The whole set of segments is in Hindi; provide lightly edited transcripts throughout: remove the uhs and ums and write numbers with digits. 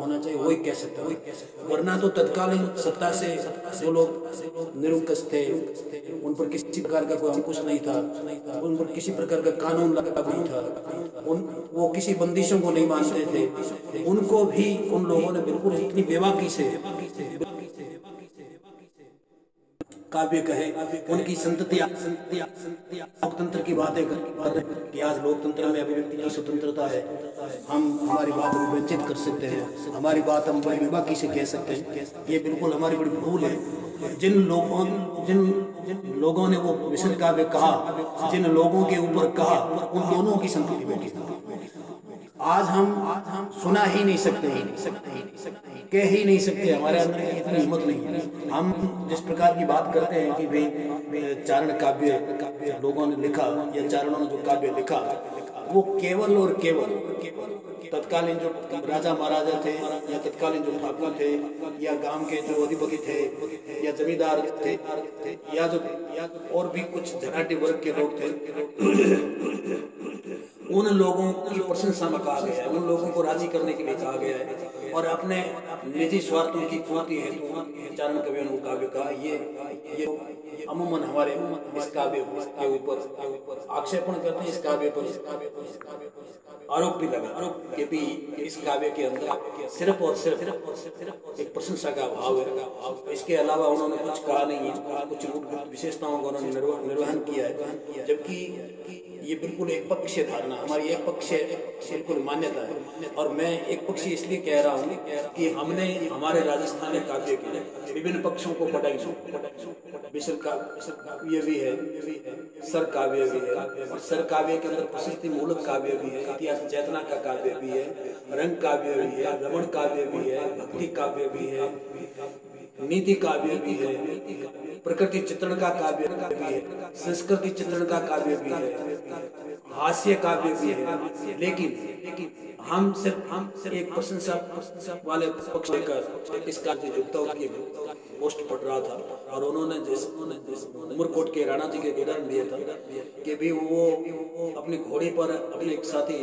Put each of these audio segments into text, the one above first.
होना चाहिए वही कह सकता है, वरना तो तत्कालीन सत्ता से जो लोग निरुंकुश थे, उन पर किसी प्रकार का कोई अंकुश नहीं था, उन पर किसी प्रकार का कानून लागू नहीं था, वो किसी बंदिशों को नहीं मानते थे, उनको भी उन लोगों ने बिल्कुल इतनी बेबाकी से काव्य कहे, उनकी संततियां लोकतंत्र की बातें कर रहे हैं कि आज लोकतंत्र में अभिव्यक्ति की स्वतंत्रता है, हम हमारी बात विवेचित कर सकते हैं, हमारी बात हम बड़ी बेबाकी से कह सकते हैं। ये बिल्कुल हमारी बड़ी भूल है। जिन लोगों ने वो विषय काव्य कहा, जिन लोगों के ऊपर कहा, उन दोनों की संतति बैठी। आज हम सुना ही नहीं सकते, कह ही नहीं सकते, हमारे अंदर इतनी हिम्मत नहीं है। हम जिस प्रकार की बात करते हैं कि भाई चारण काव्य लोगों ने लिखा या चारणों ने जो काव्य लिखा, वो केवल और केवल तत्कालीन जो राजा महाराजा थे या तत्कालीन जो ठाकुर थे या गांव के जो अधिपति थे या जमींदार थे या जो और भी कुछ झनाटे वर्ग के लोग थे, उन लोगों की प्रशंसा में कहा गया है, उन लोगों को राजी करने के लिए कहा गया है और अपने निजी स्वार्थों की पूर्ति हेतु चारण कवियों ने काव्य कहा। ये अमूमन हमारे इस काव्य के ऊपर आक्षेपण करते हैं, इस काव्य पर आरोप भी लगा कि भी इस काव्य के अंदर सिर्फ और सिर्फ एक प्रशंसा का भाव है, इसके अलावा उन्होंने कुछ कहा नहीं है, कुछ विशेषताओं का उन्होंने निर्वहन किया है, जबकि ये बिल्कुल एक पक्षीय धारणा, हमारी एक पक्षीय बिल्कुल मान्यता है। और मैं एक पक्षीय इसलिए कह रहा हूँ कि हमने हमारे राजस्थानी काव्य के विभिन्न पक्षों को पढ़ाई, विशल काव्य भी है, सर काव्य भी है, और सर काव्य के अंदर प्रसिद्धि मूलक काव्य भी है, इतिहास चेतना का काव्य भी है, रंग काव्य भी है, रमण काव्य भी है, भक्ति काव्य भी है, नीति काव्य भी है, प्रकृति चित्रण का काव्य भी है, संस्कृति चित्रण का काव्य भी है, हास्य काव्य भी है। लेकिन हम सिर्फ एक प्रशंसा वाले पक्ष लेकर इस कार्य युक्तों की पोस्ट पढ़ रहा था, और उन्होंने जिस उमरकोट के राणा जी के उदाहरण दिया था कि भी वो अपनी घोड़ी पर अपने एक साथी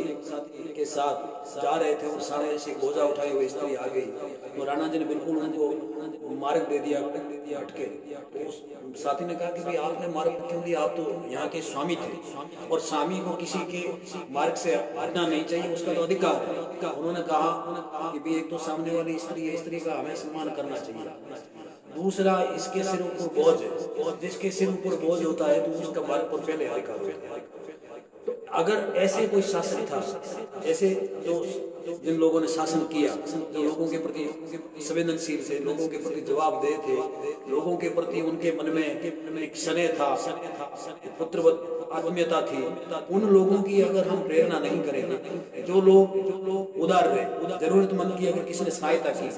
के साथ जा रहे थे और सामने से बोझा उठाए हुए स्त्री आ गई, तो राणा जी ने बिल्कुल उनको मार्ग दे दिया हटके। तो उस साथी ने कहा कि भाई आपने मार्ग क्यों दिया, आप तो यहाँ के स्वामी थे और स्वामी को किसी के मार्ग से हटना नहीं चाहिए, उसका तो अधिकार है। उन्होंने कहा कि भाई एक तो सामने वाली स्त्री का हमें सम्मान करना चाहिए, दूसरा इसके सिर ऊपर बोझ है, और जिसके सिर ऊपर बोझ होता है तो उसका मार्ग पर पहले अधिकार होता है। तो अगर ऐसे कोई शासन था, ऐसे जो जिन लोगों ने शासन किया, जो लोगों के प्रति संवेदनशील थे, लोगों के प्रति जवाबदेह थे, लोगों के प्रति उनके मन में एक स्नेह था, पुत्रवत आत्मीयता थी, उन लोगों की अगर हम प्रेरणा नहीं करेंगे, जो लोग उदार रहे, जरूरतमंद की अगर किसी ने सहायता की,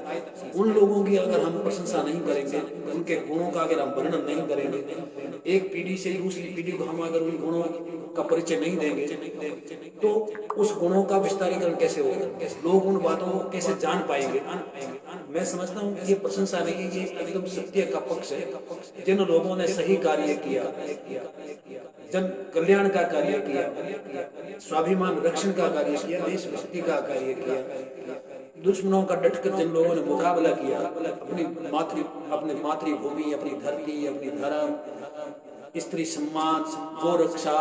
उन लोगों की अगर हम प्रशंसा नहीं करेंगे, उनके गुणों का अगर हम वर्णन नहीं करेंगे, एक पीढ़ी से दूसरी पीढ़ी को हम अगर उन गुणों का परिचय नहीं देंगे, तो उस गुणों का विस्तारीकरण कैसे होगा, लोग उन बातों को कैसे जान पाएंगे। मैं समझता हूँ कि ये प्रशंसा नहीं, ये एकदम सत्य का पक्ष है। जिन लोगों ने सही कार्य किया, जन कल्याण का कार्य किया, स्वाभिमान रक्षण का कार्य किया, देशभक्ति का कार्य किया, दुश्मनों का डटकर जिन लोगों ने मुकाबला किया, अपनी मातृभूमि, अपनी धरती, अपनी धर्म, स्त्री सम्मान, गौ रक्षा,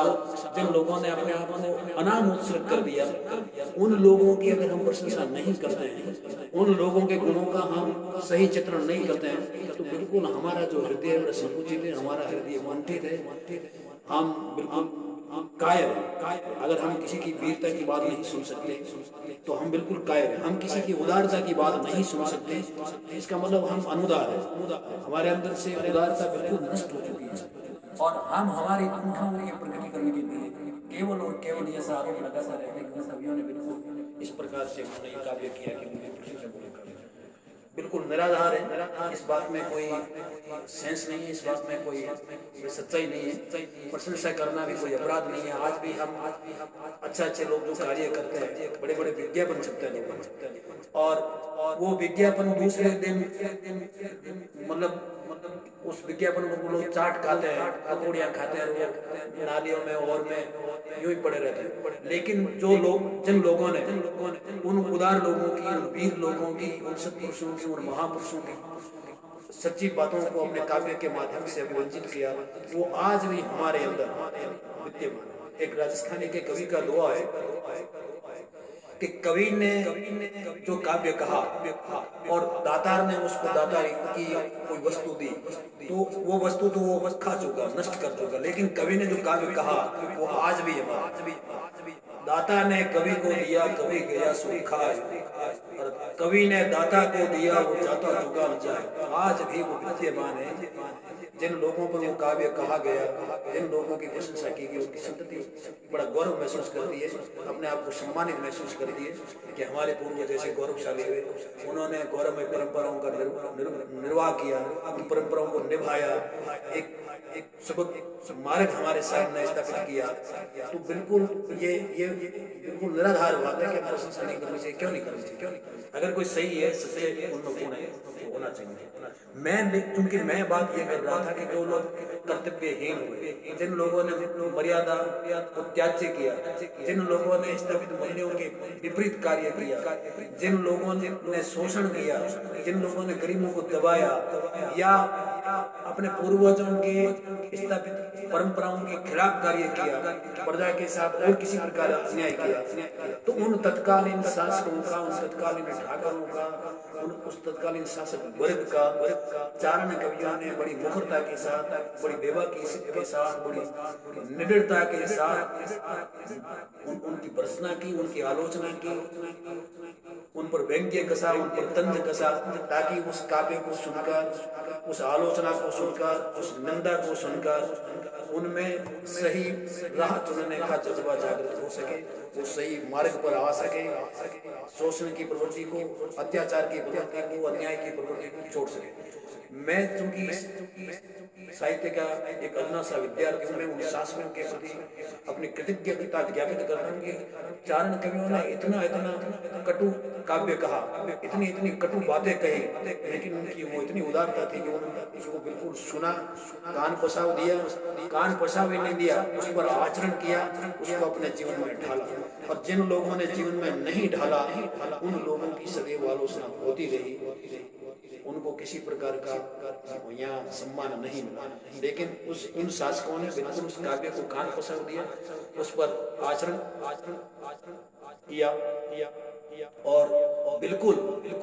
जिन लोगों ने अपने आप को अनाम उत्सर्ग कर दिया, उन लोगों की अगर हम प्रशंसा नहीं करते हैं, उन लोगों के गुणों का हम सही चित्रण नहीं करते हैं, तो बिल्कुल हमारा जो हृदय है संकुचित है, हमारा हृदय वंचित है, हम बिल्कुल कायर है। अगर हम किसी की वीरता की बात नहीं सुन सकते तो हम बिल्कुल कायर है। हम किसी की उदारता की बात नहीं सुन सकते, इसका मतलब हम अनुदार है, हमारे अंदर से उदारता बिल्कुल नष्ट हो चुकी है, और हम हमारी कुंठाओं के प्रकट करने के लिए केवल और केवल ऐसा आरोप लगाता रहते हैं। सभियों ने बिल्कुल इस प्रकार से उन्होंने काव्य किया कि बिल्कुल निराधार है, इस बात में कोई सेंस नहीं है, इस बात में कोई सच्चाई नहीं है। प्रशंसा करना भी कोई अपराध नहीं है। आज भी हम अच्छे लोग जो कार्य करते हैं, बड़े बड़े विज्ञ बन सकते हैं लोग, और वो विज्ञापन दूसरे दिन मतलब उस विज्ञापन को लोग चाट खाते हैं, पकौड़ियाँ खाते हैं, नालियों में और में यूं ही पड़े रहते हैं। लेकिन जो लोग, जिन लोगों ने उन उदार लोगों की, उन वीर लोगों की, उन सत्पुरुषों की, उन महापुरुषों की सच्ची बातों को अपने काव्य के माध्यम से अभिव्यंजित किया, वो आज भी हमारे अंदर विद्यमान। एक राजस्थानी के कवि का दोहा है कि कवि ने जो काव्य कहा और दातार ने उसको दातार की कोई वस्तु दी, तो वो वस्तु तो वो बस खा चुका, नष्ट कर चुका, लेकिन कवि ने जो काव्य कहा वो आज भी हमारा। दाता ने कवि को दिया, कवि गया सूखा, और कवि ने दाता को दिया, वो जाता चुका न जाए। आज भी वो विद्यमान है। जिन लोगों पर वो काव्य कहा गया, जिन लोगों की प्रशंसा की गई, उनकी संतति बड़ा गौरव महसूस करती है, अपने आप को सम्मानित महसूस करती है कि हमारे पूर्वज जैसे गौरवशाली हुए, उन्होंने गौरवमय परंपराओं का निर्वाह किया, उन परंपराओं को निभाया, एक सबक मार्ग हमारे सामने स्थापित किया। तो बिल्कुल ये बिल्कुल निराधार बात है कि प्रशंसा नहीं करनी चाहिए। क्यों नहीं करनी चाहिए? क्यों नहीं? अगर कोई सही है, सच्चे उन्नपूर्ण है, तो होना चाहिए। क्योंकि मैं बात ये कर रहा था कि जो लोग कर्तव्यहीन हुए, जिन लोगों ने मर्यादा को त्याज्य किया, जिन लोगों ने स्थापित मूल्यों के विपरीत कार्य किया, जिन लोगों ने शोषण किया, जिन लोगों ने गरीबों को दबाया या अपने पूर्वजों के स्थापित परंपराओं के खिलाफ कार्य किया, प्रजा के साथ और किसी प्रकार अन्याय किया, तो उन तत्कालीन शासकों का, उन तत्कालीन ठाकरों का, उस तत्कालीन शासक वर्ग का चारण कवियों ने बड़ी मुखरता के साथ, बड़ी बेबाकी के साथ, बड़ी निडरता के साथ उनकी भर्त्सना की, उनकी आलोचना की, उन पर व्यंग्य कसा, उन पर तंज कसा, ताकि उस काव्य को सुनकर, उस आलोचना को सुनकर, उस निंदा को सुनकर उनमें सही राह चुनने का जज्बा जागृत हो सके, वो सही मार्ग पर आ सके, शोषण की प्रवृत्ति को, अत्याचार की प्रवृत्ति को, अन्याय की प्रवृत्ति को छोड़ सके। मैं चूंकि साहित्य का एक अदना सा विद्यार्थी हूँ, मैं उन शासकों के प्रति अपनी कृतज्ञता ज्ञापित करता हूँ कि चारण कवियों ने इतना कटु काव्य कहा, इतनी कटु बातें कही, लेकिन उनकी वो इतनी उदारता थी कि उन्होंने उसको बिल्कुल सुना, कान पसाव दिया, कान पसाव ही नहीं दिया, उस पर आचरण किया, उसको अपने जीवन में ढाला। और जिन लोगों ने जीवन में नहीं ढाला, उन लोगों की सदैव आलोचना होती रही, उनको किसी प्रकार का यहाँ सम्मान नहीं मिला। लेकिन उन शासकों ने बिल्कुल उस काव्य को कान पसाव दिया, उस पर आचरण किया, और बिल्कुल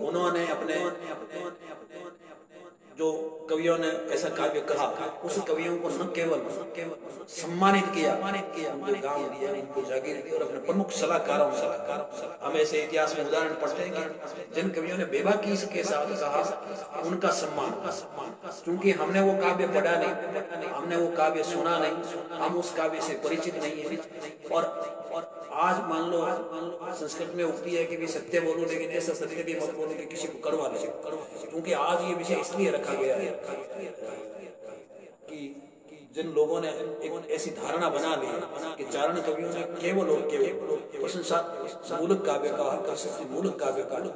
उन्होंने अपने जो कवियों ने ऐसा काव्य कहा, उस कवियों को न केवल सम्मानित किया, उनको गांव दिया, उनको जागीर दी, और अपने प्रमुख सलाहकारों हम ऐसे इतिहास में उदाहरण पढ़ते हैं कि जिन कवियों ने बेबाकी के साथ कहा, उनका सम्मान, क्योंकि हमने वो काव्य पढ़ा नहीं, हमने वो काव्य सुना नहीं, हम उस काव्य से परिचित नहीं है। और आज मान लो संस्कृत में उक्ति है कि भी सत्य बोलो, लेकिन ऐसा सत्य भी मत बोलो कि किसी को कड़वा लगे, क्योंकि आज ये विषय इसलिए रखा गया है कि जिन लोगों ने एक ऐसी धारणा बना ली कि चारण कवियों ने केवल और केवल प्रशंसा मूलक काव्य का, प्रशस्ति मूलक काव्य का नहीं,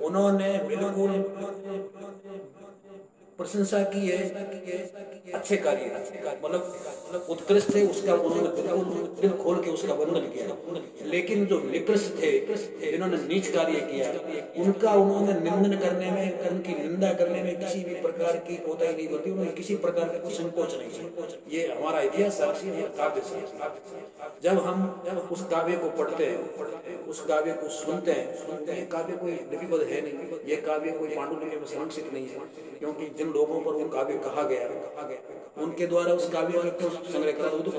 उन्होंने बिल्कुल प्रशंसा की है अच्छे कार्य, मतलब उत्कृष्ट थे, उसका उन्होंने बिल्कुल दिल खोल के उसका वर्णन किया। लेकिन जो निकृष्ट थे, जिन्होंने नीच कार्य किया, उनका उन्होंने निंदन करने में, उनकी निंदा करने में किसी भी प्रकार की कोताही नहीं बरती, उन्होंने किसी प्रकार का कोई संकोच नहीं। ये हमारा इतिहास साक्षी है, काव्य साक्षी। जब हम उस काव्य को पढ़ते हैं, उस काव्य को सुनते हैं, ये काव्य कोई लिपिबद्ध है नहीं, ये काव्य कोई पांडुलिपि में संरक्षित नहीं है, क्योंकि जिन लोगों पर वो काव्य कहा गया, उनके द्वारा उस काव्य का संग्रह करा, तो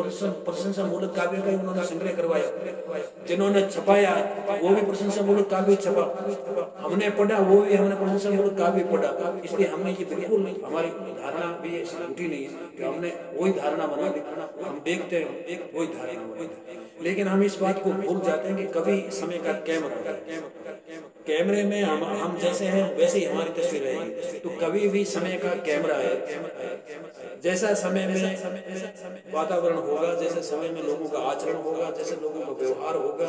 प्रशंसा मूलक काव्य का उन्होंने संग्रह करवाया। जिन्होंने छपाया वो भी प्रशंसा मूलक काव्य छपा, हमने पढ़ा वो भी हमने प्रशंसा मूलक काव्य पढ़ा। इसलिए हमने ये बिल्कुल नहीं, हमारी धारणा भी ऐसी झूठी नहीं है कि हमने वही धारणा बना ली, हम देखते हैं वही धारणा, लेकिन हम इस बात को भूल जाते हैं कि कभी समय का कैमरा कैमरे में हम जैसे हैं वैसे ही हमारी तस्वीर रहेगी। तो कभी भी समय का कैमरा है, जैसा समय में वातावरण होगा, जैसे समय में लोगों का आचरण होगा, जैसे लोगों का व्यवहार होगा,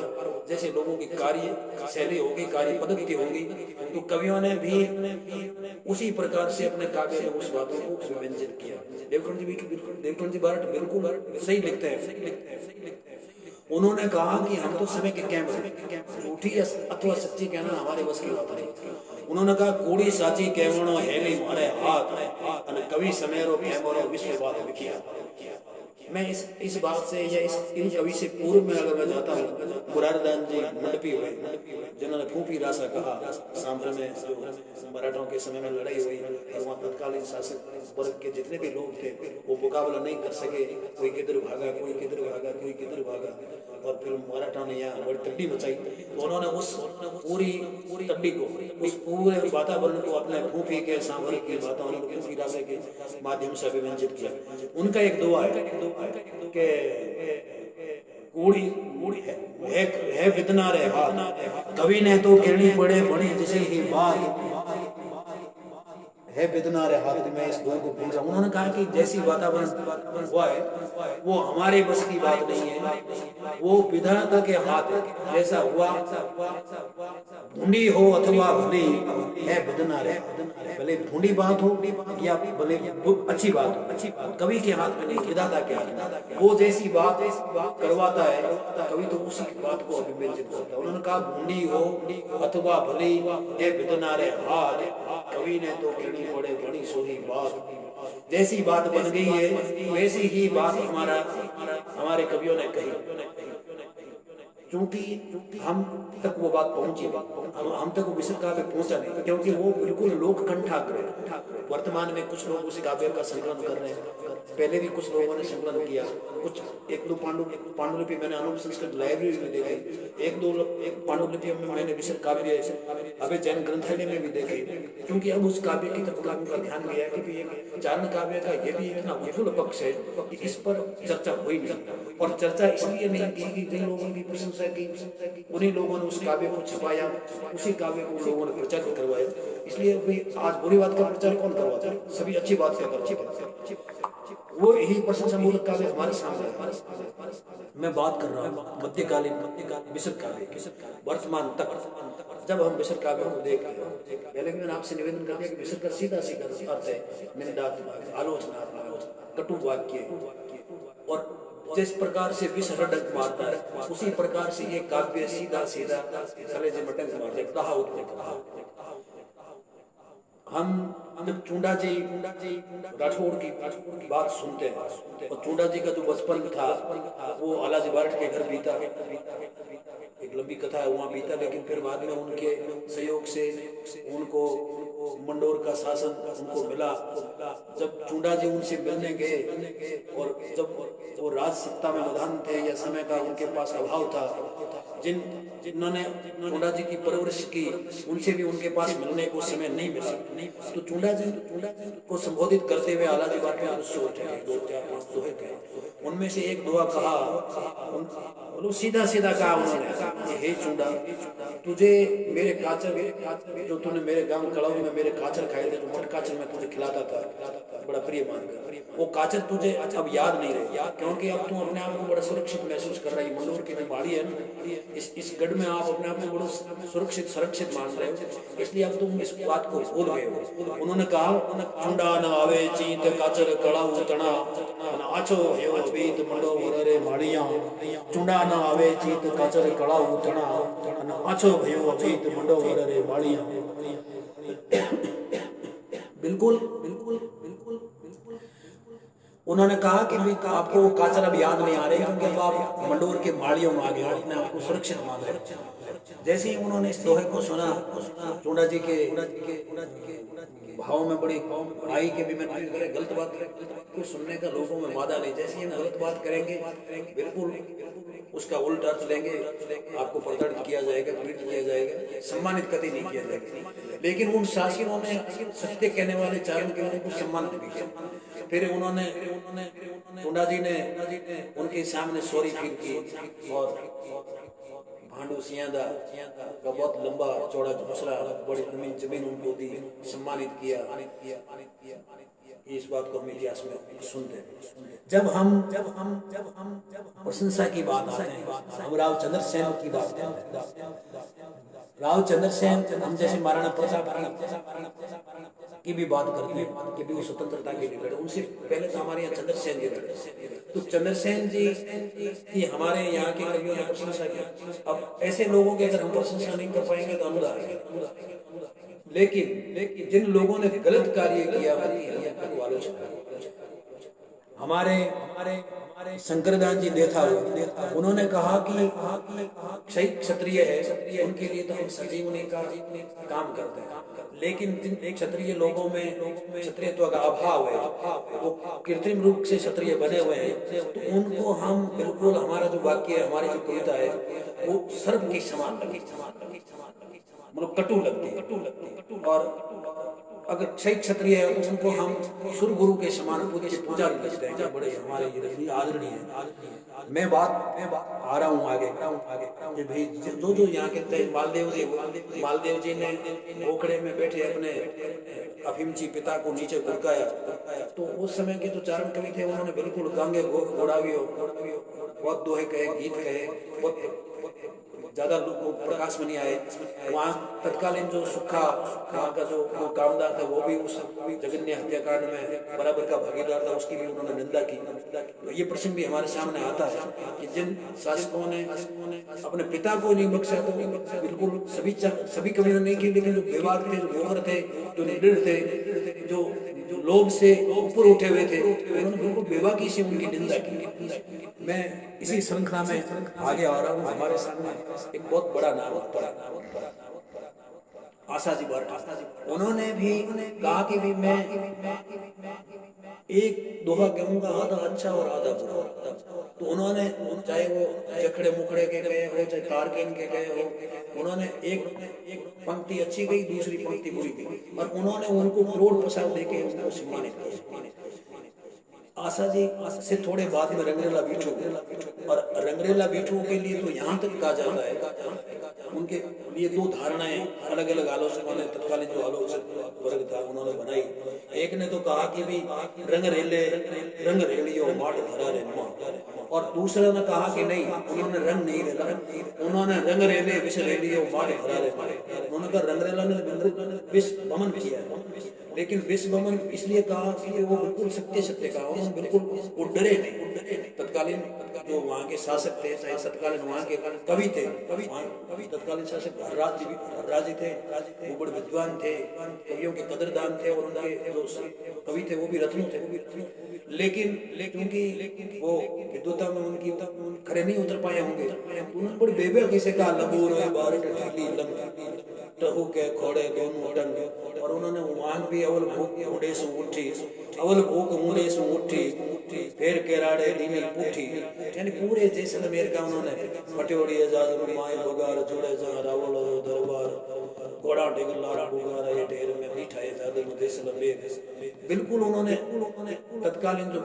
जैसे लोगों की कार्य शैली होगी, कार्य पद्धति होगी, तो कवियों ने भी उसी प्रकार से अपने काव्य में उस बातों को सुव्यंजित किया। देवकांत जी बारट बिल्कुल सही लिखते हैं। उन्होंने कहा कि हम तो समय के कैमरे, झूठी अथवा सच्ची कहना हमारे बस की बात नहीं। उन्होंने कहा कूड़ी साची कहवणो हेली मारे हाथ अन कवि समेरो कैमरो विश्ववाद विकिया। मैं इस बात से या इन कवि से पूर्व में अगर मैं जाता हूँ, मुरारदास जी मंडपी हुए जिन्होंने फूफी रासा कहा, सांभर में जो मराठों के समय में लड़ाई हुई और वहाँ तत्कालीन शासक वर्ग के जितने भी लोग थे वो मुकाबला नहीं कर सके, कोई किधर भागा, कोई किधर भागा, कोई किधर भागा, और फिर मराठा ने यहाँ बड़ी तड्डी मचाई। तो उन्होंने उस पूरी तड्डी को, उस पूरे वातावरण को अपने फूफी के सांभर की बातों, फूफी रासा के माध्यम से अभिव्यंजित किया। उनका एक दुआ है कि कूड़ी है वितना रे हाथ, कवि ने तो कहनी पड़े बड़ी जिसे ही बात है विदना रे हाथ। में इस दो को बोल रहा हूँ। उन्होंने कहा कि जैसी वातावरण हुआ है वो हमारे बस की बात नहीं है, वो विधाता के हाथ है। जैसा हुआ ढूंढी हो अथवा भली है विदना रे, भले ढूंढी बात हो या भले अच्छी बात हो, कवि के हाथ में नहीं, विधाता के हाथ में। वो जैसी बात करवाता है कवि तो उसी बात को अभिव्यंजित करता है। उन्होंने कहा ढूंढी हो अथवा भली है विदना रे हाथ, कवि ने तो कहनी पड़े बड़ी सोही बात। जैसी बात बन गई है वैसी ही बात हमारे कवियों ने कही। क्योंकि हम तक वो बात पहुंची नहीं, हम तक वो विशुद्ध काव्य पहुंचा नहीं, क्योंकि वो बिल्कुल लोक कंठाग्र। वर्तमान में कुछ लोग उस काव्य का संकलन कर रहे हैं, पहले भी कुछ लोगों ने संकलन किया, कुछ एक दो पांडुलिपि मैंने अनूप संस्कृत लाइब्रेरी में देखे, एक पांडुलिपि में मैंने विशुद्ध काव्य अभी जैन ग्रंथालय में भी देखे। क्योंकि अब उस काव्य की तरफ काव्य का ध्यान गया कि चारण काव्य का ये भी इतना उज्ज्वल पक्ष है कि इस पर चर्चा हुई नहीं, और चर्चा इसलिए नहीं की कि जिन लोगों की प्रशंसा की उन्हीं लोगों ने उस काव्य को छपाया, उसी काव्य को लोगों ने प्रचार करवाया। इसलिए भाई आज बुरी बात का प्रचार कौन करवाता है, सभी अच्छी बात का करवाते हैं। वो यही प्रशंसा मूलक काव्य हमारे सामने है। मैं बात कर रहा हूँ मध्यकालीन विशुद्ध काव्य की। वर्तमान तक जब हम विशुद्ध काव्य को देखते हैं, पहले भी मैंने आपसे निवेदन कर दिया कि विशुद्ध का सीधा अर्थ है निंदात्मक, आलोचनात्मक, कटु वाक्य, और जिस प्रकार से विष डंक मारता है उसी प्रकार से ये काव्य सीधा सीधा कलेजे में डंक मारता है। हम जब चूंडा जी राठौड़ की बात सुनते हैं, और चूंडा जी का जो बचपन था वो आलाजी बारट के घर बीता, एक लंबी कथा है वहाँ बीता, लेकिन फिर बाद में उनके सहयोग से उनको मंडोर का शासन उनको मिला। जब चूंडा जी उनसे मिलने गए और जब वो राज सत्ता में मदान थे या समय का उनके पास अभाव था, जिन्होंने चूंडा जी की परवरिश की उनसे भी उनके पास मिलने को समय नहीं मिला। तो चूंडा जी को संबोधित करते हुए आलाजी बारट ने दो चार पांच दोहे थे, उनमें से एक दुआ कहा, सीधा सीधा कहा उन्होंने, हे चूंडा तुझे मेरे काचर जो तूने मेरे गांव कड़ाऊ में मेरे काचर खाए थे, जो मट काचर में तुझे खिलाता था बड़ा प्रिय मानकर, वो काचर तुझे अब याद नहीं रहे, क्योंकि अब तू अपने आप को बड़ा सुरक्षित महसूस कर रहा है। मंडोर की जो पहाड़ी है ना, इस गढ़ में आप अपने आप को बड़ा सुरक्षित मान रहे हो, इसलिए अब तुम इस बात को भूल गए हो। उन्होंने कहा, चूंडा न आवे चीत काचर कड़ाऊ तना आछो यो बीत मंडोर रे माड़िया, चूंडा न आवे चीत काचर कड़ाऊ तना आछो भयो बीत मंडोर रे माड़िया। बिल्कुल उन्होंने कहा कि भाई आपको काचर अब याद नहीं आ रहे, क्योंकि अब आप मंडोर के माड़ियों में आ गए, अपने आपको सुरक्षित मान रहे। जैसे ही उन्होंने इस दोहे को सुना, चूंडा जी के भाव में बड़ी आई के भी मैंने गलत बात को सुनने का लोगों में वादा नहीं। जैसे हम गलत बात करेंगे बिल्कुल उसका उल्टा अर्थ लेंगे, आपको प्रताड़ित किया जाएगा, पीड़ित किया जाएगा, सम्मानित कतई नहीं किया जाएगा। लेकिन उन शासकों ने सत्य कहने वाले चारण के उनको सम्मानित भी किया। फिर उन्होंने चूंडा जी ने उनके सामने सॉरी फील की और हांडू सियादा का बहुत लंबा चौड़ा दूसरा बड़ी जमीन उनको दी, सम्मानित किया। इस बात को हम इतिहास में सुनते हैं। जब हम प्रशंसा की बात आते हैं, हम राव चंद्र सेन की बात करते हैं। राव चंद्र सेन हम जैसे महाराणा प्रताप की भी बात करते हैं कि भी वो स्वतंत्रता के लिए लड़े। उनसे पहले तो हमारे यहाँ चंद्र सेन जी लड़े, तो चंद्र सेन जी की हमारे यहाँ के कवियों ने प्रशंसा की। अब ऐसे लोगों की अगर हम प्रशंसा नहीं कर पाएंगे तो अनुदान है। लेकिन जिन लोगों ने गलत कार्य किया उनकी आलोचना। हमारे शंकरदास जी देथा उन्होंने कहा कि शहीद क्षत्रिय है, उनके लिए तो हम सजीवनी का काम करते हैं। लेकिन जिन एक क्षत्रिय लोगों में क्षत्रियत्व का अभाव है, वो कृत्रिम रूप से क्षत्रिय बने हुए हैं, तो उनको हम बिल्कुल हमारा जो वाक्य है, हमारी जो कविता है, वो सर्प के समान मतलब कटु लगती। और अगर शहीद क्षत्रिय है तो उनको हम सुर गुरु के समान पूजा लगते हैं, बड़े हमारे ये आदरणीय है। मैं बात आ रहा हूँ आगे कि भाई जो यहाँ के मालदेव जी ने ओखड़े में बैठे अपने अफीमची पिता को नीचे गुड़काया, तो उस समय के जो चारण कवि थे उन्होंने बिल्कुल गांगे घोड़ावियो बहुत दोहे कहे, गीत कहे, बहुत ज्यादा लोग प्रकाश में नहीं आए। वहाँ तत्कालीन जो सुखा वहाँ का जो कामदार था वो भी उस जघन्य हत्याकांड में बराबर का भागीदार था, उसकी भी उन्होंने निंदा की। तो ये प्रसंग भी हमारे सामने आता है कि जिन शासकों ने अपने पिता को नहीं बख्शा, तो बिल्कुल सभी कवियों ने की, लेकिन जो बेबाक थे, जो बोहर थे, जो निडर थे, जो लोभ से ऊपर उठे हुए थे, उन्होंने बिल्कुल बेबाकी से उनकी निंदा की। मैं इसी श्रृंखला में आगे आ रहा हूँ। हमारे सामने एक बहुत बड़ा नाम आता है आशा जी बारठ। उन्होंने भी कहा कि भी मैं एक दोहा कहूंगा, आधा अच्छा और आधा बुरा। तो उन्होंने चाहे वो जखड़े मुखड़े के गए हो, चाहे तारकेन के गए हो, उन्होंने एक पंक्ति अच्छी गई, दूसरी पंक्ति बुरी गई, और उन्होंने उनको करोड़ प्रसाद देके उनको सम्मानित किया। आशा जी से थोड़े बाद में रंगरेला बीठू, और रंगरेला बीठू के लिए तो यहाँ तक कहा जाता है उनके लिए दो धारणाएं अलग अलग आलोचकों ने, तत्कालीन जो आलोचक वर्ग था उन्होंने बनाई। एक ने तो कहा कि भी रंग रेलियो माट धरा रे नुआ, और दूसरे ने कहा कि नहीं, उन्होंने रंग नहीं रेला, उन्होंने रंग रेले विष रेलियो माट धरा रे मारे। उन्होंने कहा रंगरेला ने विष बमन किया है, लेकिन विष बमन इसलिए कहा कि वो बिल्कुल सत्य कहा, उन्होंने बिल्कुल वो डरे नहीं। तत्कालीन जो वहाँ के शासक थे, चाहे तत्कालीन वहाँ के कवि थे, तत्कालीन शासक हर्राज जी थे, वो बड़े विद्वान थे, कवियों के कदरदान थे, और उनके जो कवि थे वो भी रत्नों थे। लेकिन क्योंकि वो विद्वता में उनकी खरे नहीं उतर पाए होंगे, उन्होंने बड़ी बेबे से कहा लबूर टहू के खोड़े दोनों टंग, और उन्होंने वहां भी अवल भूख मुंडे से उठी, अवल भूख मुंडे से उठी, फिर केराड़े दीनी पूठी, यानी पूरे जैसलमेर का उन्होंने पटोड़ी आजाद माए बगार जुड़े जा रावल दरबार घोड़ा टेगल लारा बुगारा ये ढेर में बिठाए जादे जैसलमेर। बिल्कुल उन्होंने तत्कालीन जो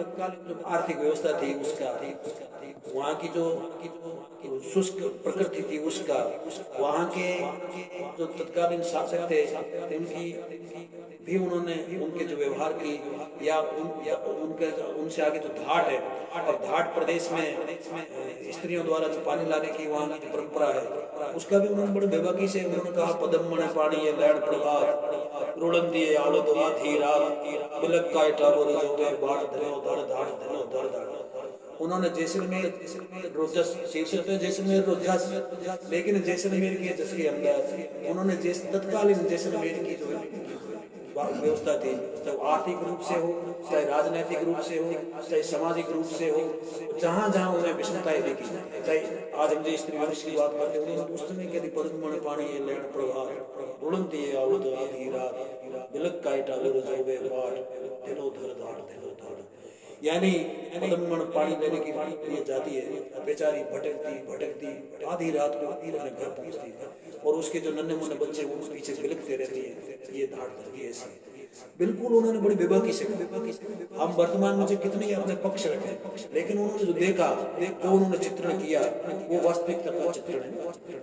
आर्थिक व्यवस्था थी उसका, वहाँ की जो शुष्क प्रकृति थी उसका, वहाँ के जो तत्कालीन शासक थे उनकी भी उन्होंने उनके जो व्यवहार की या उनसे आगे जो घाट है, और घाट प्रदेश में स्त्रियों द्वारा जो पानी लाने की वहाँ की परंपरा है उसका भी उन्होंने बड़े बेबाकी से उन्होंने कहा पदम पानी ये लैंड प्रभात रोड़न दिए आलो तो आधी रात बिलक का टावर जोगे बाट धनो धड़ धाड़ धनो धड़ धाड़। उन्होंने जैसलमेर रोजस शीर्षक पे जैसलमेर रोजस, लेकिन जैसलमेर के जस के अंदर उन्होंने तत्कालीन जैसलमेर की जो व्यवस्था थी, चाहे आर्थिक रूप से हो, चाहे राजनीतिक रूप से हो, चाहे सामाजिक रूप से हो, जहाँ जहाँ उन्हें विषमताएं देखी, चाहे आज हम स्त्री वंश की बात करते हैं, उस समय के पद्म पानी ये लैंड प्रभात रुड़न दिए आवत आधी रात बिलक काइटा लड़ जोगे बाट दिलो धड़ धाड़ दिलो धाड़। यानी पद्मन पानी लेने की लिए जाती है, बेचारी भटकती आधी रात को अपने घर पहुंचती है, और उसके जो नन्हे मुन्ने बच्चे वो पीछे बिलकते रहती है, ये धाड़ धरती ऐसी। बिल्कुल उन्होंने बड़ी बेबाकी से हम वर्तमान में जो कितने ही अपने पक्ष रखे, लेकिन उन्होंने जो देखा, जो उन्होंने चित्रण किया, वो वास्तविकता का चित्रण है।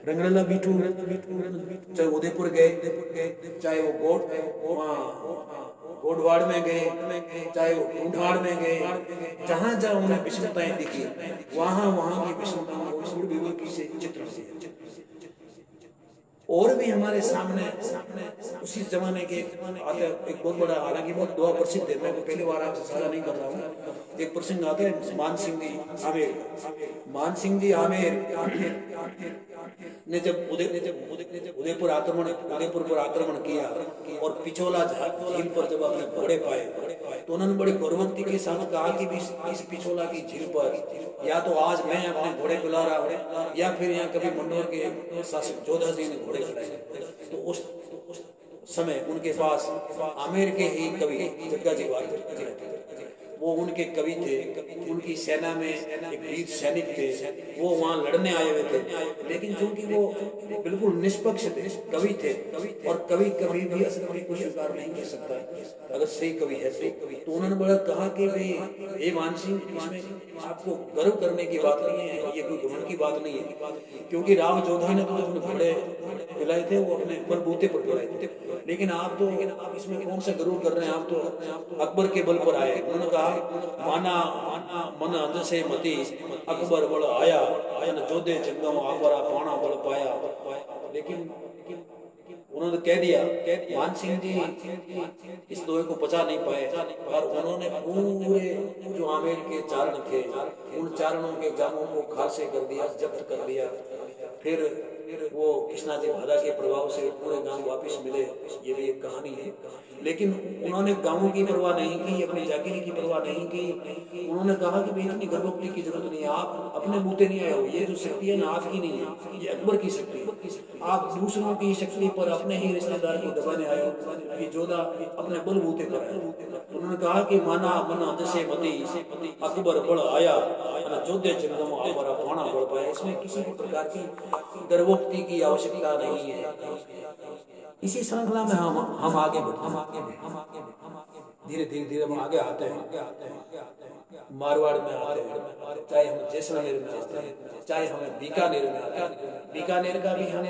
रंगरेला बीटू चाहे उदयपुर गए, चाहे वो गोडवाड़ में गए, चाहे वो ढूंढाड़ में गए, जहां जहां उन्हें विषमताएं दिखी, वहां वहां की विषमताओं को बड़ी बेबाकी से चित्रण किया। और भी हमारे सामने उसी जमाने के आते एक बहुत बड़ा, हालांकि बहुत दुआ प्रसिद्ध है, मैं पहली बार आपसे साझा नहीं कर रहा हूँ। एक प्रसंग आता है मान सिंह जी आमेर, मान सिंह जी आमेर ने जब उदयपुर पर आक्रमण किया और पिछोला झील पर जब अपने घोड़े पाए, तो उन्होंने बड़े गौरवोक्ति के साथ कहा कि इस पिछोला की झील पर या तो आज मैं अपने घोड़े पिला रहा हूँ, या फिर यहाँ कभी मंडोर के शासक जोधा जी ने घोड़े खिलाए। तो उस समय उनके पास आमेर के ही कवि जग्गा जी वाले, वो उनके कवि थे, उनकी सेना में एक वीर सैनिक थे, वो वहां लड़ने आए हुए थे, लेकिन चूंकि वो बिल्कुल निष्पक्ष थे, कवि थे, और कवि कभी भी असत्य को स्वीकार नहीं कर सकता अगर सही कवि है तो उन्होंने बड़ा कहा कि भाई ये मान सिंह, इसमें आपको गर्व करने की बात नहीं है, ये कोई घमंड की बात नहीं है, क्योंकि राव जोधा ने तो अपने घोड़े पिलाए थे, वो अपने बलबूते पर पिलाए थे, लेकिन आप तो इसमें कौन सा गर्व कर रहे हैं, आप तो अकबर के बल पर आए। उन्होंने कहा माना मन अंध से मती अकबर बल आया, जोधे जंगम आबरा पाना बल पाया। लेकिन उन्होंने कह दिया, मान सिंह जी इस दोहे को पचा नहीं पाए, और उन्होंने पूरे जो आमेर के चारण थे, उन चारणों के गांवों को खासे कर दिया, जब्त कर दिया। फिर वो कृष्णा जी भादा के प्रभाव से पूरे गांव वापस मिले, ये भी एक कहानी है। लेकिन उन्होंने गांवों की परवाह नहीं की, अपनी जागीरी की परवाह नहीं की। उन्होंने कहा कि भाई इतनी गर्भोक्ति की जरूरत नहीं है, आप अपने बूते नहीं आए हो, ये जो शक्ति है ना आपकी नहीं है, ये अकबर की शक्ति है। आप दूसरों की शक्ति पर अपने ही रिश्तेदार को दबाने आए हो, ये जोधा अपने बल बूते पर आए। उन्होंने कहा कि माना मना दसे मती अकबर बल आया, जोधे जंगम आबरा पाना बल पाया। इसमें किसी भी प्रकार की गर्भोक्ति की आवश्यकता नहीं है। इसी श्रृंखला में हम आगे बढ़ते, धीरे धीरे धीरे हम आगे आते हैं, मारवाड़ में आते हैं, चाहे हम जैसलमेर में आते हैं, चाहे हमें बीकानेर में आते हैं। बीकानेर का भी हम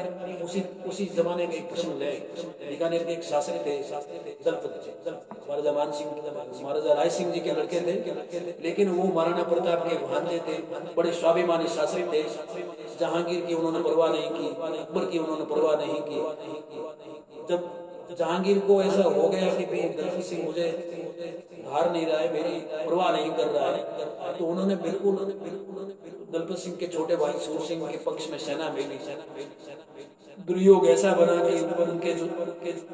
उसी जमाने के प्रश्न ले। बीकानेर के एक शासक थे महाराजा मान सिंह, महाराजा राय सिंह जी के लड़के थे, लेकिन वो महाराणा प्रताप के भांजे थे, बड़े स्वाभिमानी शासक थे। जहांगीर की उन्होंने परवाह नहीं की, अकबर की उन्होंने परवाह नहीं की। जब जहांगीर को ऐसा हो गया कि भाई दलपत सिंह मुझे हार नहीं रहा है, मेरी परवाह नहीं कर रहा है, तो उन्होंने बिल्कुल दलपत सिंह के छोटे भाई सूर सिंह के पक्ष में सेना भेजी। दुर्योग ऐसा बना कि उनके जो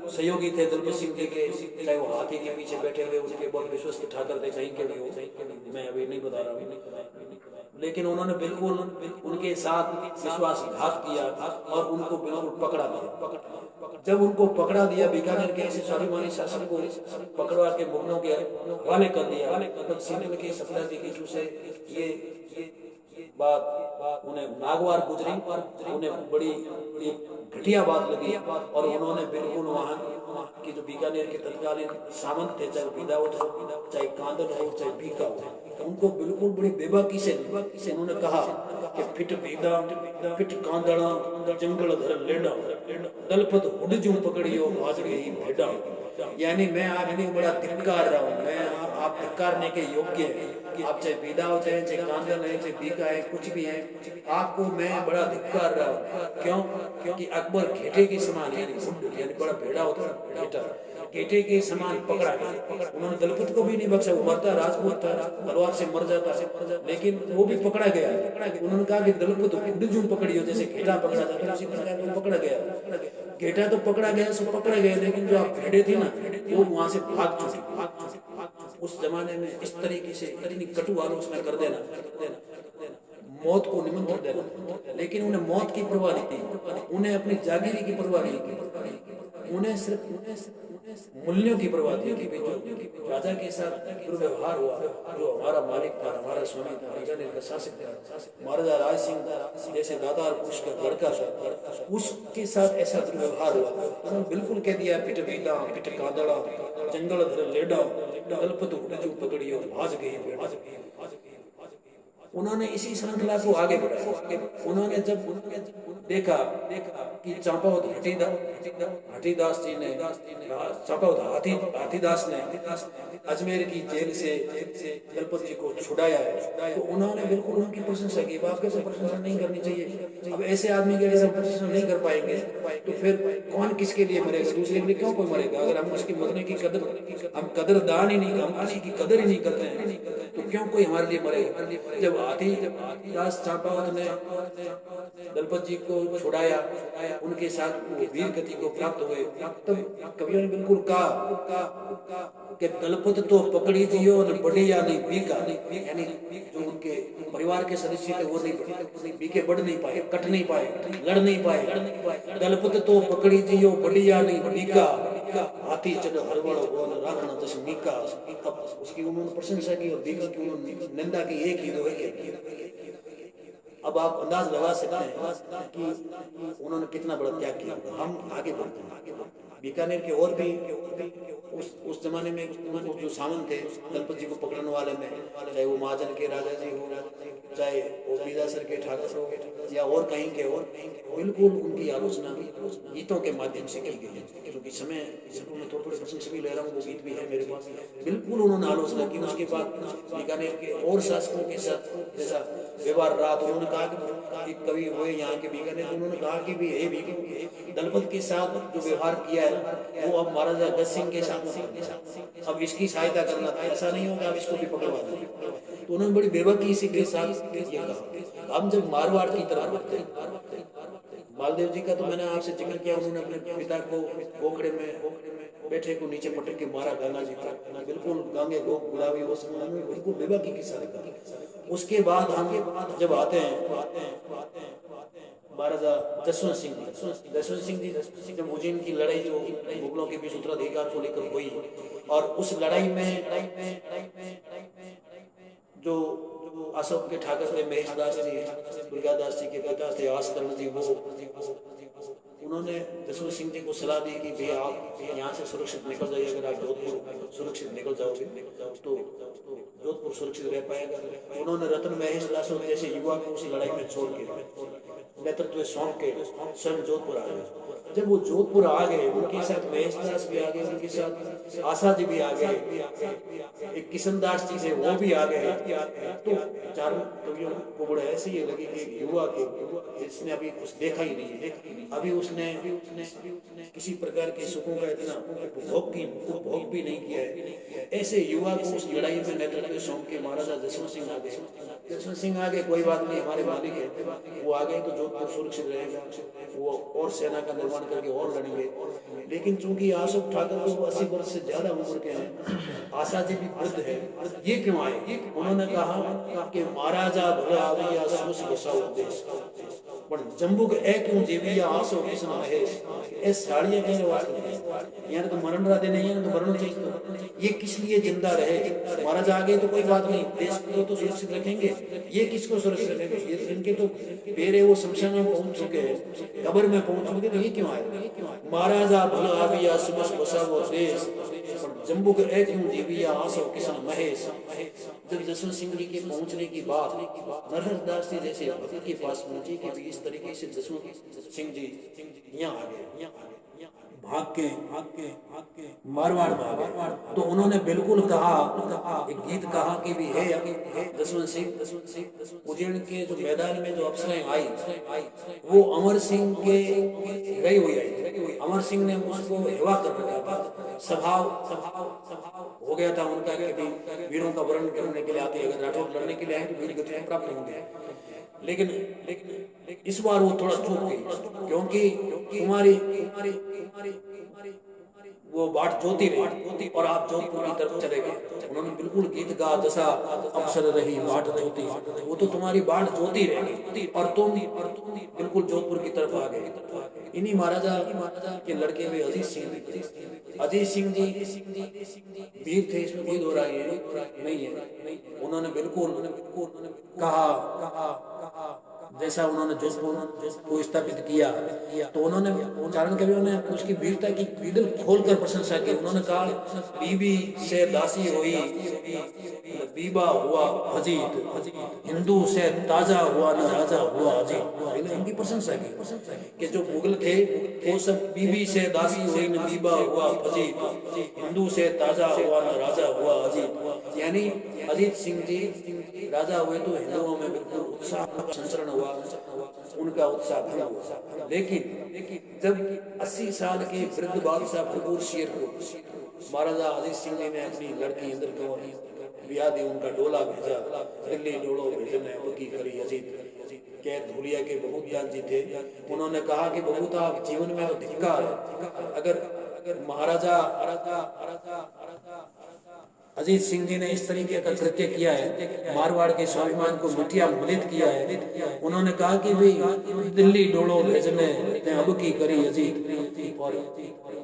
सहयोगी थे दलपत सिंह के, चाहे वो हाथी के पीछे बैठे हुए उनके बहुत विश्वस्त ठाकर थे, कहीं के भी हो, मैं अभी नहीं बता रहा हूँ, लेकिन उन्होंने बिल्कुल उनके साथ विश्वासघात किया और उनको बिल्कुल पकड़ा दिया। जब उनको पकड़ा दिया, बीकानेर के ऐसे स्वाभिमानी शासन को पकड़वा के मुगलों के हवाले कर दिया, तब सिंध के सत्ता जी की से ये बात उन्हें नागवार गुजरी, उन्हें बड़ी घटिया बात लगी, और उन्होंने बिल्कुल वहां की जो बीकानेर के तत्कालीन सामंत थे, चाहे बिदावत हो, चाहे कांदल हो, चाहे बीका हो, उनको बिल्कुल बड़ी बेबाकी से उन्होंने कहा कि फिट बीदा फिट कांदड़ा जंगल धर लेडा दलपत हुड जू पकड़ियो आज गई भेड़ा। यानी मैं आपको बड़ा धिक्कार रहा हूँ, मैं आप धिक्कारने के योग्य है। आप चाहे बीदा हो, चाहे कांदल है, चाहे बीका है, कुछ भी है, आपको मैं बड़ा धिक्कार रहा हूँ। क्यों? क्योंकि अकबर घेटे के समान यानी बड़ा भेड़ा होता है, घेटा घेटे के समान पकड़ा गया। उन्होंने दलपत को भी नहीं बख्शा, वो मरता राजपूत था, तलवार से मर जाता, लेकिन वो भी पकड़ा गया। उन्होंने कहा कि दलपत हुड पकड़ियो, जैसे घेटा पकड़ा जाता उसी प्रकार वो पकड़ा गया। घेटा तो पकड़ा गया, सब पकड़ा गया, लेकिन जो आप भेड़े थी ना वो वहां से भाग चुकी। उस जमाने में इस तरीके से इतनी कटु आलोचना कर देना, मौत को निमंत्रण देना, लेकिन उन्हें मौत की परवाह नहीं थी, उन्हें अपनी जागीरी की परवाह नहीं की। उन्हें सिर्फ मूल्यों की परवाह थी कि जो राजा के साथ दुर्व्यवहार हुआ, जो हमारा मालिक था, हमारा स्वामी था, बीकानेर का शासक था, महाराजा राज सिंह जैसे दातार पुरुष का लड़का था, उसके साथ ऐसा दुर्व्यवहार हुआ। उन्होंने बिल्कुल कह दिया, पिट बीदा पिट कादड़ा जंगल धर लेडा दलपत उड़जू पकड़ी और भाज गई बेड़ा। उन्होंने इसी श्रृंखला को आगे बढ़ाया। उन्होंने जब देखा कि चंपावत हाथीदास जी ने चंपावत हाथीदास ने अजमेर की जेल से दलपत जी को छुड़ाया है, तो उन्होंने बिल्कुल उनकी प्रशंसा की। आप कैसे प्रशंसा नहीं करनी चाहिए? अब ऐसे आदमी की अगर हम प्रशंसा नहीं कर पाएंगे तो फिर कौन किसके लिए मरेगा? दूसरे के लिए क्यों कोई मरेगा? अगर हम उसकी मरने की हम कदरदान ही नहीं, हम किसी की कदर ही नहीं करते हैं तो क्यों कोई हमारे लिए मरेगा? जब हाथीदास चंपावत ने दलपत जी को छुड़ाया, उनके साथ वीर गति को प्राप्त हुए, तब कवियों ने बिल्कुल कहा कि दलपत तो पकड़ी जियो न बढ़ी या नहीं बीका, यानी जो उनके परिवार के सदस्य थे वो नहीं बीके, बढ़ नहीं पाए, कट नहीं पाए, लड़ नहीं पाए। दलपत तो पकड़ी जियो बढ़ी या नहीं बीका, हाथी चढ़ हरवड़ वो न राखना जस मीका। अब उसकी उन्होंने प्रशंसा की और बीका की उन्होंने निंदा की, एक ही दो है। अब आप अंदाज लगा सकते हैं कि उन्होंने कितना बड़ा त्याग किया। हम आगे बढ़ते हैं। बीकानेर के और भी उस जमाने में जो सामंत थे दलपत जी को पकड़ने वाले में, चाहे वो महाजन के राजा जी हो, चाहे वो बीजासर के ठाकुर हो, या और कहीं के, और बिल्कुल उनकी आलोचना गीतों के माध्यम से की गई है। क्योंकि समय में थोड़े प्रशंसा भी ले रहा हूँ, वो गीत भी है मेरे पास। बिल्कुल उन्होंने आलोचना की। उसके बाद बीकानेर के और शासकों के साथ जैसा व्यवहार रहा, तो उन्होंने कहा कि कवि हुए यहाँ के बीकानेर, तो उन्होंने कहा कि भी दलपत के साथ जो व्यवहार किया है वो अब महाराजा गज सिंह के साथ, अब इसकी सहायता करना था, ऐसा नहीं होगा, अब इसको भी पकड़वा दो। तो उन्होंने बड़ी बेबाकी से के साथ ये कहा। हम जब मारवाड़ की तरफ बढ़ते हैं, बालदेव जी का तो मैंने आपसे जिक्र किया, उन्होंने अपने पिता को गोखड़े में बैठे को नीचे पटक के मारा गंगा जी का, बिल्कुल गांगे गो गुलाबी वो समय में बिल्कुल बेबाकी के साथ। उसके बाद हम जब आते हैं महाराजा जसवंत सिंह जी जब उज्जैन की लड़ाई जो मुगलों के बीच उत्तराधिकार को लेकर हुई, और उस लड़ाई में जो अशोक के ठाकुर थे, महेश दास जी, दुर्गादास जी के पिता थे आसकरण जी, वो उन्होंने जसवंत सिंह जी को सलाह दी कि भैया आप यहाँ से सुरक्षित निकल जाइए, अगर आप जोधपुर सुरक्षित निकल जाओगे तो जोधपुर सुरक्षित रह पाएगा। उन्होंने रतन महेश दास जैसे युवा को उस लड़ाई में छोड़ के नेतृत्व सौंप के स्वयं जोधपुर आ गए। जब वो जोधपुर आ गए, उनके साथ महेश दास भी आ गए, उनके साथ आशा जी भी आ गए, एक किशन दास जी थे वो भी आ गए। तो चारों कवियों को बड़ा ऐसे ही लगे कि युवा के जिसने अभी कुछ देखा ही नहीं है, अभी उसने किसी प्रकार के सुखों का इतना उपभोग भी नहीं किया है, ऐसे युवा को उस लड़ाई में नेतृत्व सौंप के महाराजा जसवंत सिंह आ गए। जसवंत सिंह आगे कोई बात नहीं, हमारे मालिक है, वो आ गए तो जोधपुर सुरक्षित रहेगा, वो और सेना का निर्माण करके और लड़ेंगे। लेकिन चूंकि अशोक ठाकुर को 80 वर्ष से ज्यादा उम्र के हैं, आशा जी भी वृद्ध है, ये क्यों आए? उन्होंने कहा कि महाराजा भला आविया सुस बसाओ देश, पर जम्बुक ए क्यों जीविया आसो कृष्ण महेश, ए साड़ियां कहने वाले यहाँ तो मरण राधे नहीं है, तो मरण चाहिए। तो ये किस लिए जिंदा रहे? महाराज आ गए तो कोई बात नहीं, देश को तो सुरक्षित रखेंगे, ये किसको सुरक्षित रखेंगे? ये इनके तो पेरे वो शमशान में पहुंच चुके हैं, कब्र में पहुंच चुके, तो ये क्यों आए? महाराजा भला आविया सुबह बसावो देश, जम्बुक ए क्यों जीविया आसो कृष्ण महेश। जब जसवंत सिंह जी के पहुंचने की बात नरहर दास जी जैसे भक्त के पास पहुंची कि भी इस तरीके से जसवंत सिंह जी यहाँ आ गए, भाग के मारवाड़ भागे, तो उन्होंने बिल्कुल कहा, एक गीत कहा कि भी हे जसवंत सिंह, उज्जैन के जो मैदान में जो अप्सराएं आई वो अमर सिंह के गई हुई आई। अमर सिंह ने उसको हेवा कर रखा था, स्वभाव हो गया था उनका कि भी वीरों का वर्ण करने के लिए आते, अगर राठौर लड़ने के लिए आए तो वीर गति प्राप्त होंगे। लेकिन इस बार वो थोड़ा चूक गई, क्योंकि कुमारी वो बाट जोती रही और आप जोधपुर की तरफ चले गए। उन्होंने बिल्कुल गीत गा, जैसा अवसर रही बाट जोती, वो तो तुम्हारी बाट जोती रहेगी और तुम बिल्कुल जोधपुर की तरफ आ गए। इन्हीं महाराजा के लड़के हुए अजीत सिंह। अजीत सिंह जी वीर थे, इसमें कोई दो राय नहीं है। उन्होंने बिल्कुल कहा जैसा उन्होंने जोधपुर को स्थापित किया, तो उन्होंने चारण कवियों ने उसकी वीरता की दिल खोलकर प्रशंसा की। उन्होंने कहा बीबी से दासी हुई, बीबा हुआ अजीत, हिंदू से ताजा हुआ न राजा हुआ अजीत। उनकी प्रशंसा की कि जो मुगल थे वो सब बीबी से दासी हुई न बीबा हुआ अजीत, हिंदू से ताजा हुआ न राजा हुआ अजीत। यानी अजीत सिंह जी राजा हुए तो हिंदुओं में बिल्कुल उत्साह संचरण हुआ, उनका उत्साह भंग हुआ। लेकिन जब 80 साल के वृद्ध बादशाह फूल शेर को महाराजा अजीत सिंह जी ने अपनी लड़की इंद्र को ब्याह दी, उनका डोला भेजा, दिल्ली डोलो भेजने बकी करी अजीत। कैद धुलिया के बबूता जी थे, उन्होंने कहा कि बबूता जीवन में तो धिक्कार है, अगर महाराजा अजीत सिंह जी ने इस तरीके का कृत्य किया है, मारवाड़ के स्वाभिमान को मिटिया मलित किया है। उन्होंने कहा कि भाई दिल्ली डोलो भेजने अब की करी अजीत और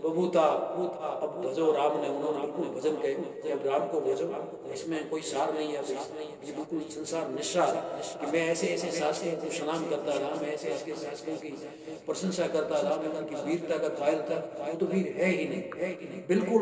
बबूता अब भजो राम ने, उन्होंने बिल्कुल भजन कहे अब राम को भजो, इसमें कोई सार नहीं है, ये बिल्कुल संसार निस्सार कि मैं ऐसे ऐसे शासकों को सलाम करता रहा, मैं ऐसे ऐसे शासकों की प्रशंसा करता रहा, मैं उनकी वीरता का कायल था, वो तो वीर है ही नहीं, बिल्कुल।